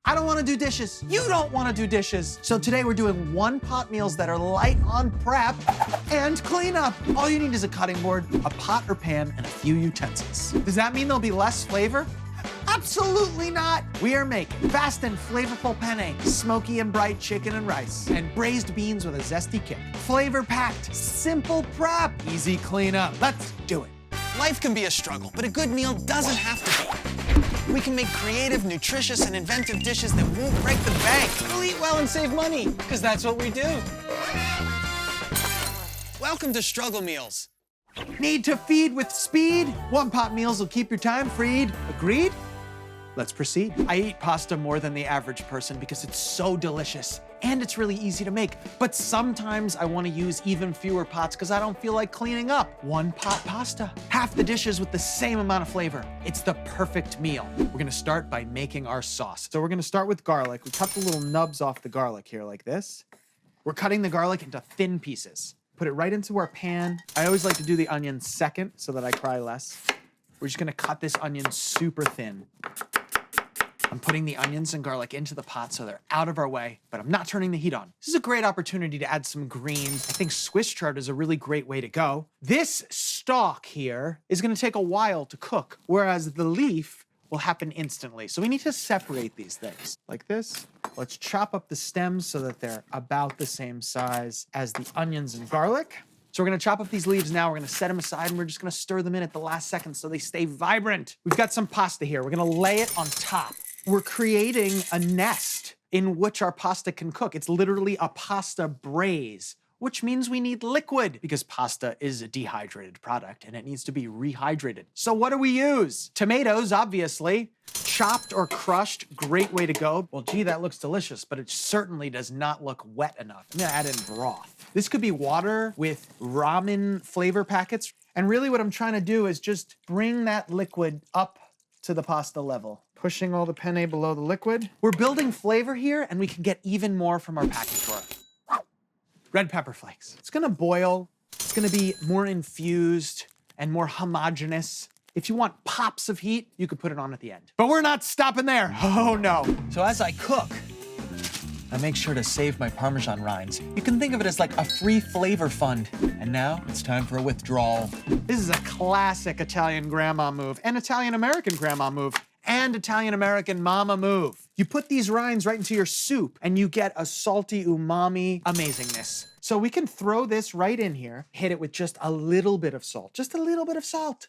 I don't want to do dishes. You don't want to do dishes. So today we're doing one-pot meals that are light on prep and cleanup. All you need is a cutting board, a pot or pan, and a few utensils. Does that mean there'll be less flavor? Absolutely not. We are making fast and flavorful penne, smoky and bright chicken and rice, and braised beans with a zesty kick. Flavor-packed, simple prep, easy cleanup. Let's do it. Life can be a struggle, but a good meal doesn't have to be. We can make creative, nutritious, and inventive dishes that won't break the bank. We'll eat well and save money, because that's what we do. Welcome to Struggle Meals. Need to feed with speed? One-pot meals will keep your time freed. Agreed? Let's proceed. I eat pasta more than the average person because it's so delicious and it's really easy to make. But sometimes I want to use even fewer pots because I don't feel like cleaning up. One-pot pasta. Half the dishes with the same amount of flavor. It's the perfect meal. We're gonna start by making our sauce. So we're gonna start with garlic. We cut the little nubs off the garlic here like this. We're cutting the garlic into thin pieces. Put it right into our pan. I always like to do the onion second so that I cry less. We're just gonna cut this onion super thin. I'm putting the onions and garlic into the pot so they're out of our way, but I'm not turning the heat on. This is a great opportunity to add some greens. I think Swiss chard is a really great way to go. This stalk here is gonna take a while to cook, whereas the leaf will happen instantly. So we need to separate these things like this. Let's chop up the stems so that they're about the same size as the onions and garlic. So we're gonna chop up these leaves now, we're gonna set them aside, and we're just gonna stir them in at the last second so they stay vibrant. We've got some pasta here. We're gonna lay it on top. We're creating a nest in which our pasta can cook. It's literally a pasta braise, which means we need liquid because pasta is a dehydrated product and it needs to be rehydrated. So what do we use? Tomatoes, obviously. Chopped or crushed, great way to go. Well, gee, that looks delicious, but it certainly does not look wet enough. I'm gonna add in broth. This could be water with ramen flavor packets. And really what I'm trying to do is just bring that liquid up to the pasta level. Pushing all the penne below the liquid. We're building flavor here and we can get even more from our package drawer. Red pepper flakes. It's gonna boil. It's gonna be more infused and more homogeneous. If you want pops of heat, you could put it on at the end. But we're not stopping there. Oh no. So as I cook, I make sure to save my Parmesan rinds. You can think of it as like a free flavor fund. And now it's time for a withdrawal. This is a classic Italian grandma move and Italian-American grandma move and Italian-American mama move. You put these rinds right into your soup and you get a salty umami amazingness. So we can throw this right in here, hit it with just a little bit of salt, just a little bit of salt,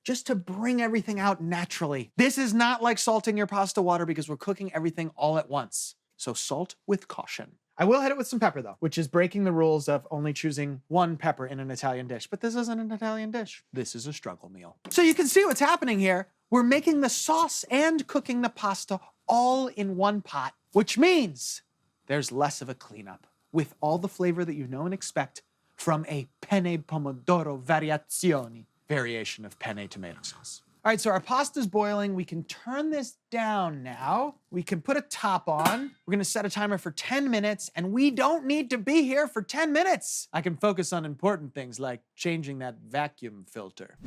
just to bring everything out naturally. This is not like salting your pasta water because we're cooking everything all at once. So salt with caution. I will hit it with some pepper though, which is breaking the rules of only choosing one pepper in an Italian dish. But this isn't an Italian dish. This is a struggle meal. So you can see what's happening here. We're making the sauce and cooking the pasta all in one pot, which means there's less of a cleanup with all the flavor that you know and expect from a penne pomodoro variation of penne tomato sauce. All right, so our pasta's boiling. We can turn this down now. We can put a top on. We're gonna set a timer for 10 minutes, and we don't need to be here for 10 minutes. I can focus on important things like changing that vacuum filter.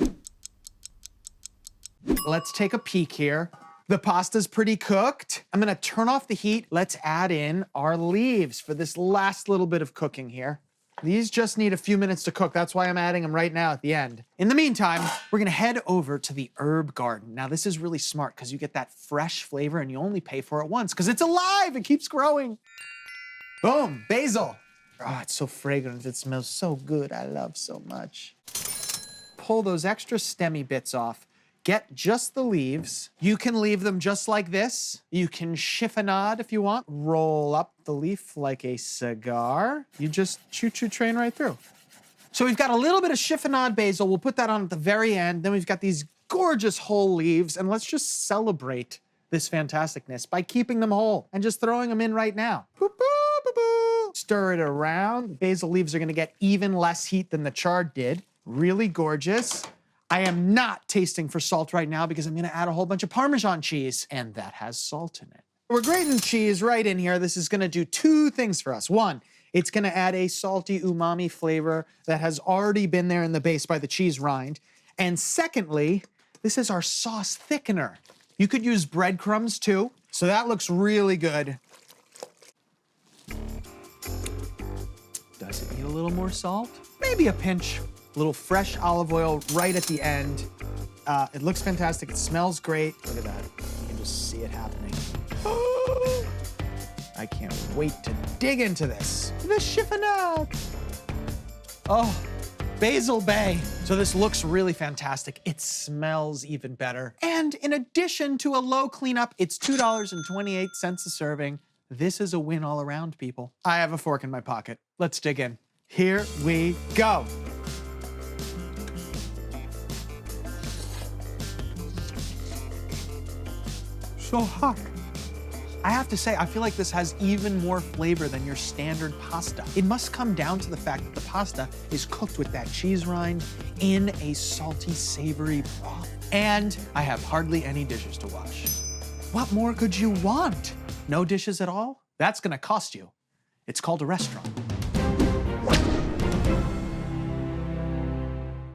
Let's take a peek here. The pasta's pretty cooked. I'm gonna turn off the heat. Let's add in our leaves for this last little bit of cooking here. These just need a few minutes to cook. That's why I'm adding them right now at the end. In the meantime, we're gonna head over to the herb garden. Now this is really smart because you get that fresh flavor and you only pay for it once because it's alive, it keeps growing. Boom, basil. Oh, it's so fragrant, it smells so good, I love so much. Pull those extra stemmy bits off. Get just the leaves. You can leave them just like this. You can chiffonade if you want. Roll up the leaf like a cigar. You just choo-choo train right through. So we've got a little bit of chiffonade basil. We'll put that on at the very end. Then we've got these gorgeous whole leaves, and let's just celebrate this fantasticness by keeping them whole and just throwing them in right now. Boop, boop, boop, boop. Stir it around. Basil leaves are gonna get even less heat than the chard did. Really gorgeous. I am not tasting for salt right now because I'm gonna add a whole bunch of Parmesan cheese, and that has salt in it. We're grating cheese right in here. This is gonna do two things for us. One, it's gonna add a salty umami flavor that has already been there in the base by the cheese rind. And secondly, this is our sauce thickener. You could use breadcrumbs too. So that looks really good. Does it need a little more salt? Maybe a pinch. A little fresh olive oil right at the end. It looks fantastic. It smells great. Look at that. You can just see it happening. I can't wait to dig into this. The chiffonade. Oh, Basil Bay. So this looks really fantastic. It smells even better. And in addition to a low cleanup, it's $2.28 a serving. This is a win all around, people. I have a fork in my pocket. Let's dig in. Here we go. So hot. I have to say, I feel like this has even more flavor than your standard pasta. It must come down to the fact that the pasta is cooked with that cheese rind in a salty, savory broth. And I have hardly any dishes to wash. What more could you want? No dishes at all? That's gonna cost you. It's called a restaurant.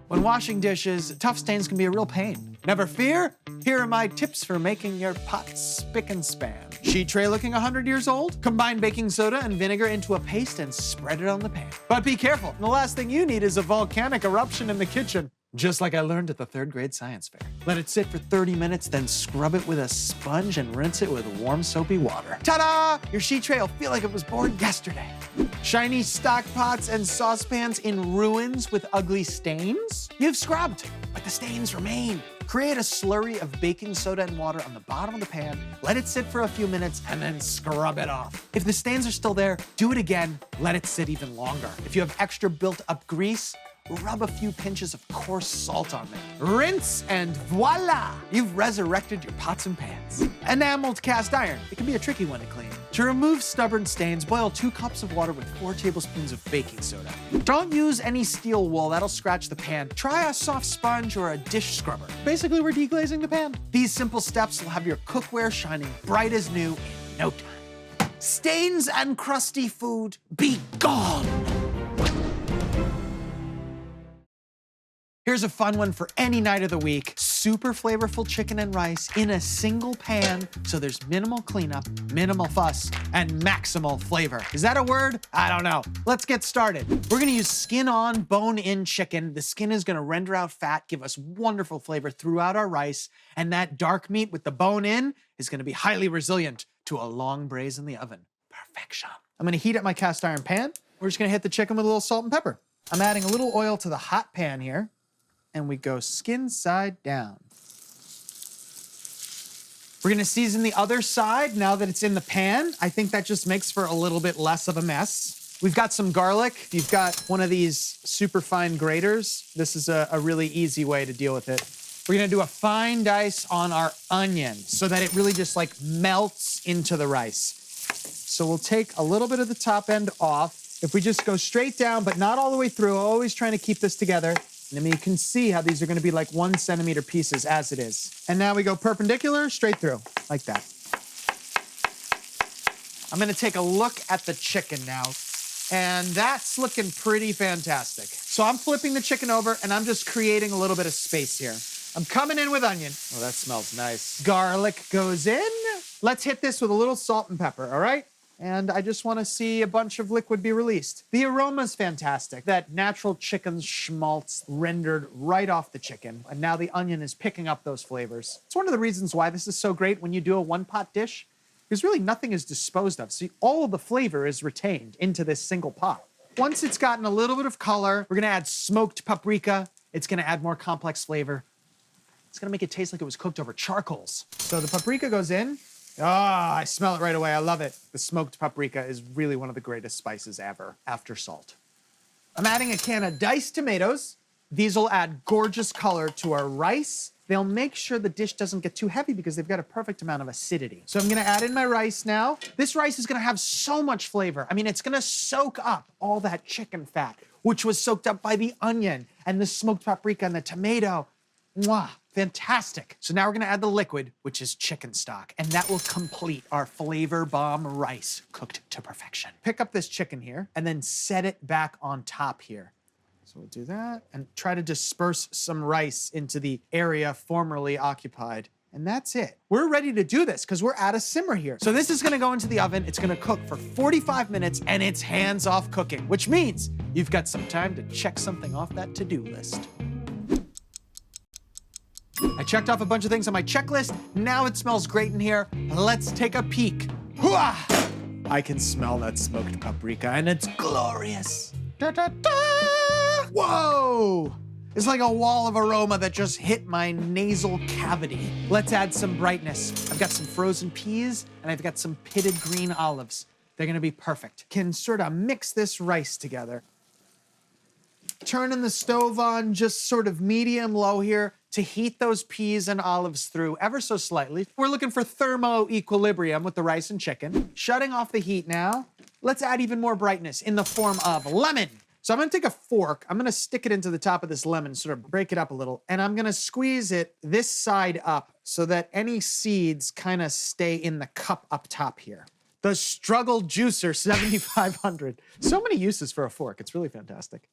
When washing dishes, tough stains can be a real pain. Never fear, here are my tips for making your pot spick and span. Sheet tray looking 100 years old? Combine baking soda and vinegar into a paste and spread it on the pan. But be careful, the last thing you need is a volcanic eruption in the kitchen. Just like I learned at the 3rd grade science fair. Let it sit for 30 minutes, then scrub it with a sponge and rinse it with warm soapy water. Ta-da! Your sheet tray will feel like it was born yesterday. Shiny stock pots and saucepans in ruins with ugly stains? You've scrubbed, but the stains remain. Create a slurry of baking soda and water on the bottom of the pan, let it sit for a few minutes, and then scrub it off. If the stains are still there, do it again, let it sit even longer. If you have extra built-up grease, rub a few pinches of coarse salt on them. Rinse and voila! You've resurrected your pots and pans. Enameled cast iron. It can be a tricky one to clean. To remove stubborn stains, boil 2 cups of water with 4 tablespoons of baking soda. Don't use any steel wool, that'll scratch the pan. Try a soft sponge or a dish scrubber. Basically, we're deglazing the pan. These simple steps will have your cookware shining bright as new in no time. Stains and crusty food, be gone! Here's a fun one for any night of the week. Super flavorful chicken and rice in a single pan, so there's minimal cleanup, minimal fuss, and maximal flavor. Is that a word? I don't know. Let's get started. We're gonna use skin-on, bone-in chicken. The skin is gonna render out fat, give us wonderful flavor throughout our rice, and that dark meat with the bone in is gonna be highly resilient to a long braise in the oven. Perfection. I'm gonna heat up my cast iron pan. We're just gonna hit the chicken with a little salt and pepper. I'm adding a little oil to the hot pan here. And we go skin side down. We're gonna season the other side now that it's in the pan. I think that just makes for a little bit less of a mess. We've got some garlic. If you've got one of these super fine graters, this is a really easy way to deal with it. We're gonna do a fine dice on our onion so that it really just like melts into the rice. So we'll take a little bit of the top end off. If we just go straight down, but not all the way through, always trying to keep this together. And I mean, you can see how these are gonna be like 1 centimeter pieces as it is. And now we go perpendicular, straight through, like that. I'm gonna take a look at the chicken now, and that's looking pretty fantastic. So I'm flipping the chicken over, and I'm just creating a little bit of space here. I'm coming in with onion. Oh, that smells nice. Garlic goes in. Let's hit this with a little salt and pepper, all right? And I just want to see a bunch of liquid be released. The aroma's fantastic. That natural chicken schmaltz rendered right off the chicken. And now the onion is picking up those flavors. It's one of the reasons why this is so great when you do a one-pot dish, because really nothing is disposed of. So all of the flavor is retained into this single pot. Once it's gotten a little bit of color, we're gonna add smoked paprika. It's gonna add more complex flavor. It's gonna make it taste like it was cooked over charcoals. So the paprika goes in. Ah, I smell it right away. I love it. The smoked paprika is really one of the greatest spices ever after salt. I'm adding a can of diced tomatoes. These will add gorgeous color to our rice. They'll make sure the dish doesn't get too heavy because they've got a perfect amount of acidity. So I'm gonna add in my rice now. This rice is gonna have so much flavor. I mean, it's gonna soak up all that chicken fat, which was soaked up by the onion and the smoked paprika and the tomato. Mwah, fantastic. So now we're gonna add the liquid, which is chicken stock, and that will complete our flavor bomb rice cooked to perfection. Pick up this chicken here and then set it back on top here. So we'll do that and try to disperse some rice into the area formerly occupied. And that's it. We're ready to do this because we're at a simmer here. So this is gonna go into the oven. It's gonna cook for 45 minutes and it's hands-off cooking, which means you've got some time to check something off that to-do list. I checked off a bunch of things on my checklist. Now it smells great in here. Let's take a peek. Hooah! I can smell that smoked paprika and it's glorious. Da, da, da! Whoa! It's like a wall of aroma that just hit my nasal cavity. Let's add some brightness. I've got some frozen peas and I've got some pitted green olives. They're gonna be perfect. Can sort of mix this rice together. Turning the stove on just sort of medium low here to heat those peas and olives through ever so slightly. We're looking for thermo equilibrium with the rice and chicken. Shutting off the heat now. Let's add even more brightness in the form of lemon. So I'm gonna take a fork, I'm gonna stick it into the top of this lemon, sort of break it up a little, and I'm gonna squeeze it this side up so that any seeds kind of stay in the cup up top here. The Struggle Juicer 7500. So many uses for a fork, it's really fantastic.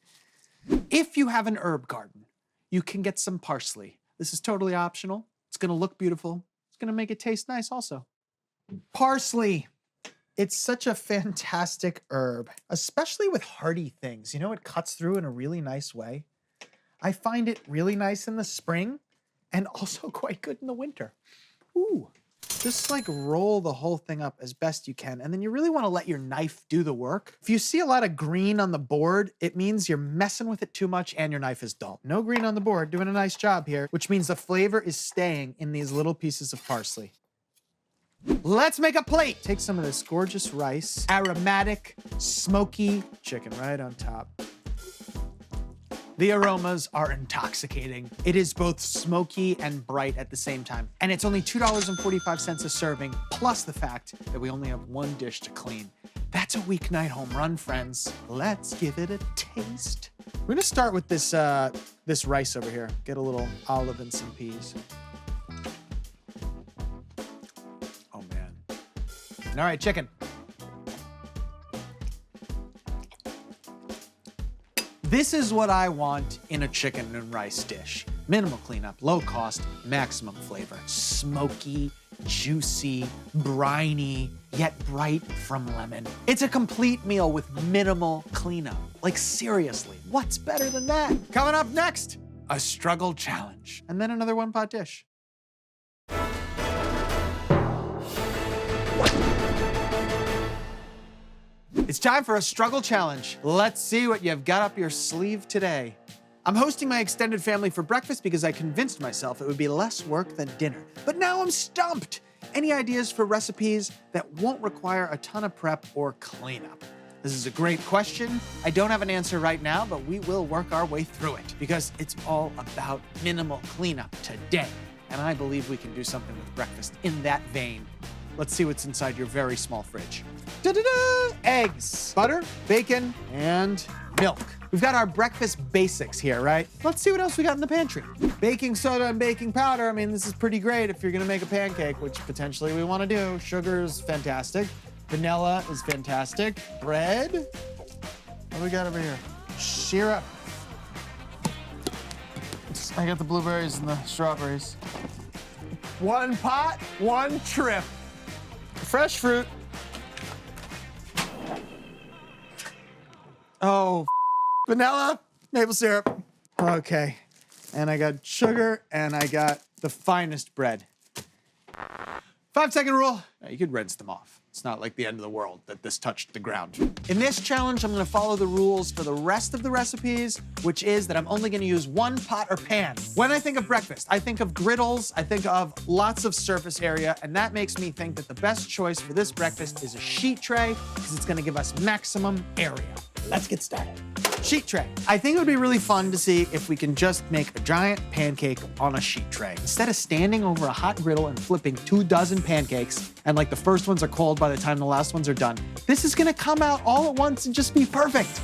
If you have an herb garden, you can get some parsley. This is totally optional. It's gonna look beautiful. It's gonna make it taste nice also. Parsley. It's such a fantastic herb, especially with hearty things. You know, it cuts through in a really nice way. I find it really nice in the spring and also quite good in the winter. Ooh, just like roll the whole thing up as best you can. And then you really want to let your knife do the work. If you see a lot of green on the board, it means you're messing with it too much and your knife is dull. No green on the board, doing a nice job here, which means the flavor is staying in these little pieces of parsley. Let's make a plate. Take some of this gorgeous rice, aromatic, smoky chicken right on top. The aromas are intoxicating. It is both smoky and bright at the same time. And it's only $2.45 a serving, plus the fact that we only have one dish to clean. That's a weeknight home run, friends. Let's give it a taste. We're gonna start with this, this rice over here. Get a little olive and some peas. All right, chicken. This is what I want in a chicken and rice dish. Minimal cleanup, low cost, maximum flavor. Smoky, juicy, briny, yet bright from lemon. It's a complete meal with minimal cleanup. Like seriously, what's better than that? Coming up next, a struggle challenge. And then another one-pot dish. It's time for a struggle challenge. Let's see what you've got up your sleeve today. I'm hosting my extended family for breakfast because I convinced myself it would be less work than dinner. But now I'm stumped. Any ideas for recipes that won't require a ton of prep or cleanup? This is a great question. I don't have an answer right now, but we will work our way through it because it's all about minimal cleanup today. And I believe we can do something with breakfast in that vein. Let's see what's inside your very small fridge. Da-da-da! Eggs, butter, bacon, and milk. We've got our breakfast basics here, right? Let's see what else we got in the pantry. Baking soda and baking powder. I mean, this is pretty great if you're gonna make a pancake, which potentially we wanna do. Sugar is fantastic. Vanilla is fantastic. Bread. What do we got over here? Syrup. I got the blueberries and the strawberries. One pot, one trip. Fresh fruit. Oh, vanilla, maple syrup. Okay, and I got sugar and I got the finest bread. 5-second rule. Now, you could rinse them off. It's not like the end of the world that this touched the ground. In this challenge, I'm gonna follow the rules for the rest of the recipes, which is that I'm only gonna use one pot or pan. When I think of breakfast, I think of griddles, I think of lots of surface area, and that makes me think that the best choice for this breakfast is a sheet tray, because it's gonna give us maximum area. Let's get started. Sheet tray. I think it would be really fun to see if we can just make a giant pancake on a sheet tray. Instead of standing over a hot griddle and flipping 24 pancakes, and like the first ones are cold by the time the last ones are done, this is gonna come out all at once and just be perfect.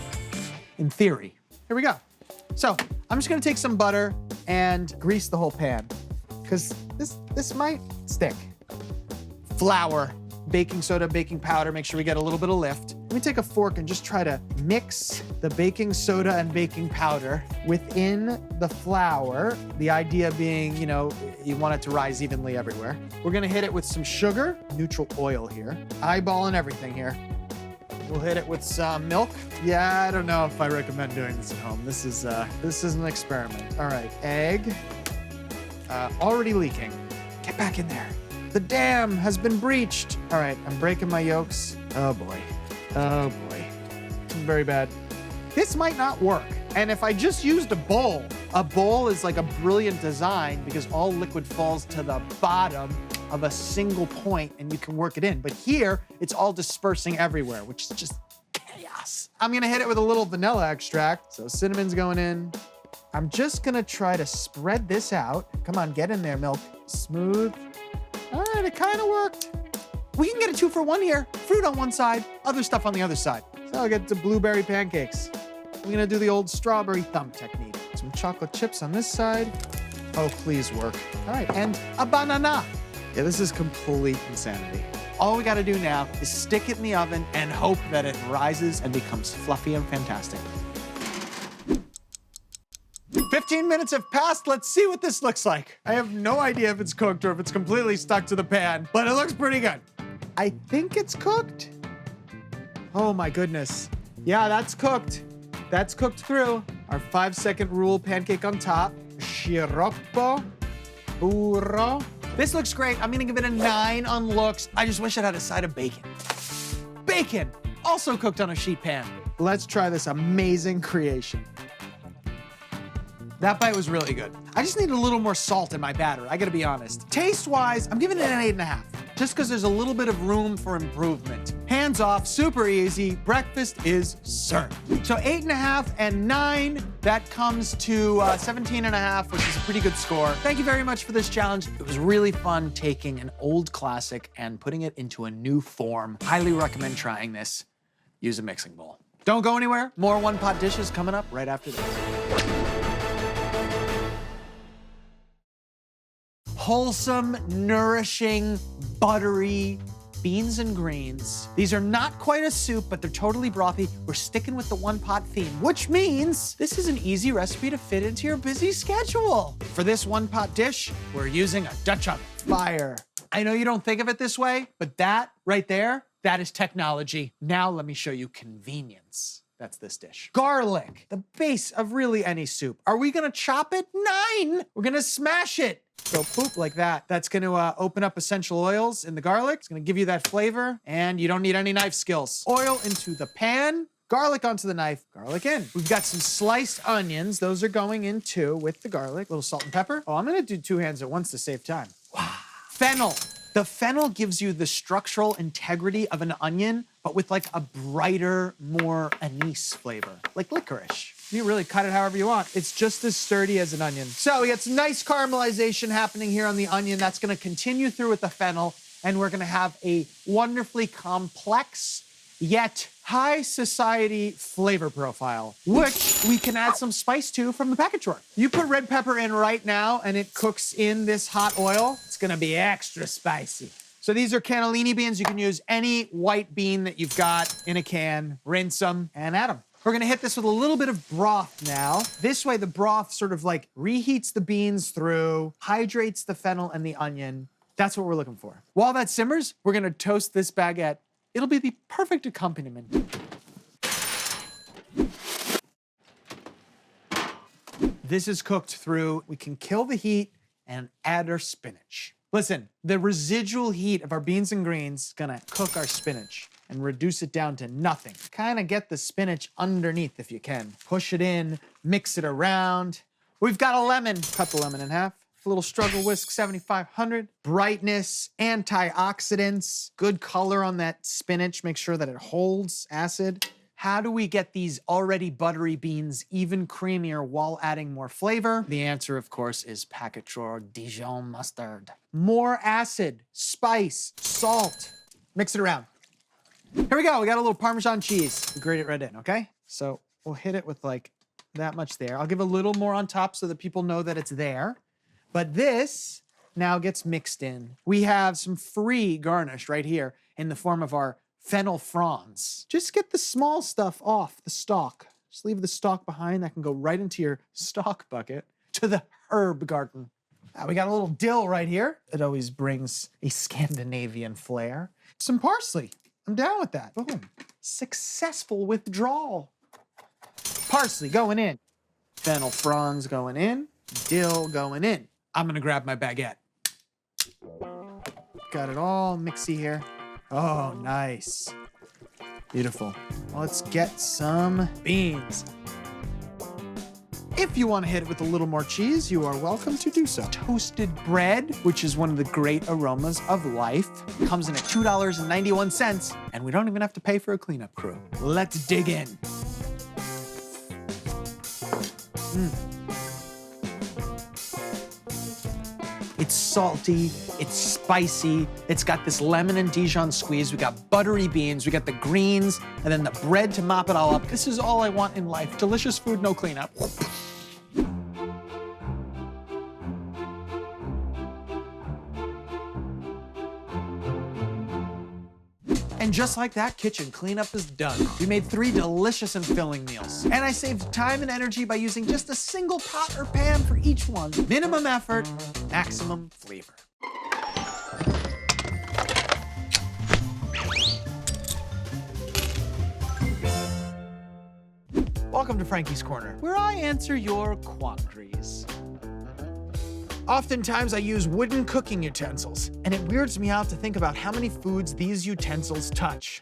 In theory. Here we go. So I'm just gonna take some butter and grease the whole pan, because this might stick. Flour. baking soda, baking powder, make sure we get a little bit of lift. Let me take a fork and just try to mix the baking soda and baking powder within the flour. The idea being, you know, you want it to rise evenly everywhere. We're gonna hit it with some sugar, neutral oil here. Eyeballing everything here. We'll hit it with some milk. Yeah, I don't know if I recommend doing this at home. This is an experiment. All right, egg. Already leaking. Get back in there. The dam has been breached. All right, I'm breaking my yolks. Oh boy. Oh boy. Very bad. This might not work. And if I just used a bowl is like a brilliant design because all liquid falls to the bottom of a single point and you can work it in. But here, it's all dispersing everywhere, which is just chaos. I'm gonna hit it with a little vanilla extract. So cinnamon's going in. I'm just gonna try to spread this out. Come on, get in there, milk. Smooth. All right, it kind of worked. We can get a 2-for-1 here. Fruit on one side, other stuff on the other side. So I'll get to blueberry pancakes. We're gonna do the old strawberry thumb technique. Some chocolate chips on this side. Oh, please work. All right, and a banana. Yeah, this is complete insanity. All we gotta do now is stick it in the oven and hope that it rises and becomes fluffy and fantastic. 15 minutes have passed. Let's see what this looks like. I have no idea if it's cooked or if it's completely stuck to the pan, but it looks pretty good. I think it's cooked. Oh my goodness. Yeah, that's cooked. That's cooked through. Our 5-second rule pancake on top. Sciroppo, burro. This looks great. I'm gonna give it a 9 on looks. I just wish it had a side of bacon. Bacon, also cooked on a sheet pan. Let's try this amazing creation. That bite was really good. I just need a little more salt in my batter, I gotta be honest. Taste-wise, I'm giving it an 8.5, just because there's a little bit of room for improvement. Hands off, super easy, breakfast is served. So 8.5 and 9, that comes to 17.5, which is a pretty good score. Thank you very much for this challenge. It was really fun taking an old classic and putting it into a new form. Highly recommend trying this. Use a mixing bowl. Don't go anywhere. More one-pot dishes coming up right after this. Wholesome, nourishing, buttery beans and greens. These are not quite a soup, but they're totally brothy. We're sticking with the one-pot theme, which means this is an easy recipe to fit into your busy schedule. For this one-pot dish, we're using a Dutch oven. Fire. I know you don't think of it this way, but that right there, that is technology. Now let me show you convenience. That's this dish. Garlic, the base of really any soup. Are we gonna chop it? 9! We're gonna smash it. So poop like that. That's gonna open up essential oils in the garlic. It's gonna give you that flavor, and you don't need any knife skills. Oil into the pan, garlic onto the knife, garlic in. We've got some sliced onions. Those are going in too with the garlic. A little salt and pepper. Oh, I'm gonna do 2 hands at once to save time. Wow. Fennel. The fennel gives you the structural integrity of an onion, but with like a brighter, more anise flavor, like licorice. You really cut it however you want. It's just as sturdy as an onion. So we got some nice caramelization happening here on the onion. That's gonna continue through with the fennel, and we're gonna have a wonderfully complex, yet high society flavor profile, which we can add some spice to from the package drawer. You put red pepper in right now, and it cooks in this hot oil. It's gonna be extra spicy. So these are cannellini beans. You can use any white bean that you've got in a can, rinse them, and add them. We're gonna hit this with a little bit of broth now. This way the broth sort of like reheats the beans through, hydrates the fennel and the onion. That's what we're looking for. While that simmers, we're gonna toast this baguette. It'll be the perfect accompaniment. This is cooked through. We can kill the heat and add our spinach. Listen, the residual heat of our beans and greens is gonna cook our spinach and reduce it down to nothing. Kind of get the spinach underneath if you can. Push it in, mix it around. We've got a lemon. Cut the lemon in half. A little struggle whisk 7500. Brightness, antioxidants, good color on that spinach. Make sure that it holds acid. How do we get these already buttery beans even creamier while adding more flavor? The answer, of course, is packet drawer Dijon mustard. More acid, spice, salt. Mix it around. Here we go, we got a little Parmesan cheese. We grate it right in, okay? So we'll hit it with like that much there. I'll give a little more on top so that people know that it's there. But this now gets mixed in. We have some free garnish right here in the form of our fennel fronds. Just get the small stuff off the stalk. Just leave the stalk behind. That can go right into your stalk bucket to the herb garden. Now we got a little dill right here. It always brings a Scandinavian flair. Some parsley. I'm down with that. Boom. Successful withdrawal. Parsley going in. Fennel fronds going in. Dill going in. I'm gonna grab my baguette. Got it all mixy here. Oh, nice. Beautiful. Let's get some beans. If you want to hit it with a little more cheese, you are welcome to do so. Toasted bread, which is one of the great aromas of life, comes in at $2.91, and we don't even have to pay for a cleanup crew. Let's dig in. It's salty, it's spicy, it's got this lemon and Dijon squeeze, we got buttery beans, we got the greens, and then the bread to mop it all up. This is all I want in life. Delicious food, no cleanup. And just like that, kitchen cleanup is done. We made 3 delicious and filling meals. And I saved time and energy by using just a single pot or pan for each one. Minimum effort, maximum flavor. Welcome to Frankie's Corner, where I answer your quandaries. Oftentimes I use wooden cooking utensils, and it weirds me out to think about how many foods these utensils touch,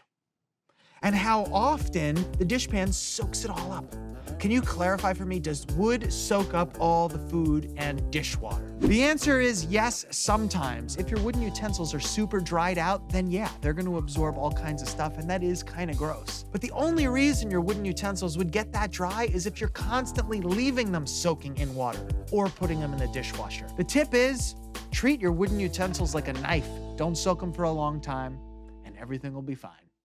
and how often the dishpan soaks it all up. Can you clarify for me, does wood soak up all the food and dishwater? The answer is yes, sometimes. If your wooden utensils are super dried out, then yeah, they're gonna absorb all kinds of stuff, and that is kind of gross. But the only reason your wooden utensils would get that dry is if you're constantly leaving them soaking in water or putting them in the dishwasher. The tip is, treat your wooden utensils like a knife. Don't soak them for a long time, and everything will be fine.